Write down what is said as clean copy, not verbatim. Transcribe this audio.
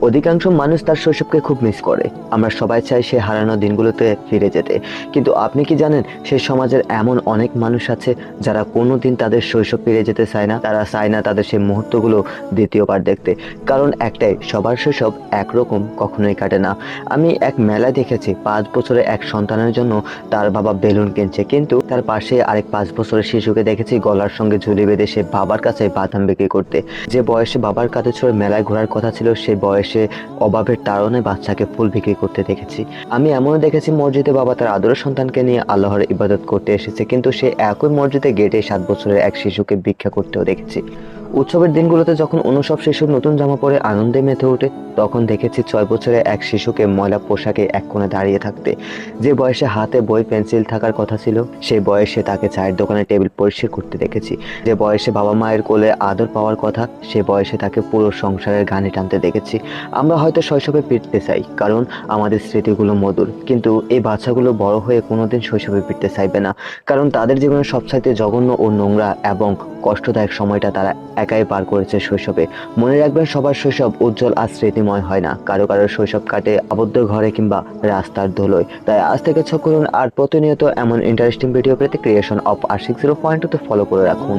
অধিকাংশ মানুষ তার শৈশবকে খুব মিস করে। আমরা সবাই চাই সে হারানো দিনগুলোতে ফিরে যেতে। কিন্তু আপনি কি জানেন, সেই সমাজের এমন অনেক মানুষ আছে যারা কোনোদিন তাদের শৈশব ফিরে যেতে চায় না। তারা চায় না তাদের সেই মুহূর্তগুলো দ্বিতীয়বার দেখতে। কারণ একটাই, সবার শৈশব একরকম কখনোই কাটে না। আমি এক মেলায় দেখেছি 5 বছরের এক সন্তানের জন্য তার বাবা বেলুন কিনছে, কিন্তু তার পাশে আরেক 5 বছরের শিশুকে দেখেছি গলার সঙ্গে ঝুলি বেঁধে সে বাবার কাছে বাদাম বিক্রি করতে। যে বয়সে বাবার কাঁধে চড়ে মেলায় ঘোরার কথা ছিল, সেই বয়সে অভাবের তাড়নে বাচ্চাকে ফুল বিক্রি করতে দেখেছি। আমি এমনও দেখেছি মসজিদে বাবা তার আদরের সন্তানকে নিয়ে আল্লাহর ইবাদত করতে এসেছে, কিন্তু সে একই মসজিদে গেটে 7 বছরের এক শিশুকে ভিক্ষা করতেও দেখেছি। উৎসবের দিনগুলোতে যখন সব শিশু নতুন জামা পরে আনন্দে মেতে ওঠে, তখন দেখেছি 6 বছরের এক শিশুকে ময়লা পোশাকে এক কোণে দাঁড়িয়ে থাকতে। যে বয়সে হাতে বই পেন্সিল থাকার কথা ছিল, সেই বয়সে তাকে চায়ের দোকানে টেবিল পরিষ্কার করতে দেখেছি। যে বয়সে বাবা মায়ের কোলে আদর পাওয়ার কথা, সে বয়সে তাকে পুরো সংসারের গানে টানতে দেখেছি। আমরা হয়তো শৈশবে ফিরতে চাই কারণ আমাদের স্মৃতিগুলো মধুর, কিন্তু এই বাচ্চাগুলো বড় হয়ে কোনোদিন শৈশবে ফিরতে চাইবে না, কারণ তাদের জীবনের সবচাইতে জঘন্য ও নোংরা এবং কষ্টদায়ক সময়টা তারা একাই পার করেছে শৈশবে। মনে রাখবেন, সবার শৈশব উজ্জ্বল আর স্মৃতিময় হয় না। কারো কারো শৈশব কাটে আবদ্ধ ঘরে কিংবা রাস্তার ধুলোয়। তাই আজ থেকে চোখ করুন আর প্রতিনিয়ত এমন ইন্টারেস্টিং ভিডিও পেতে ক্রিয়েশন অফ আশিক 0.2 ফলো করে রাখুন।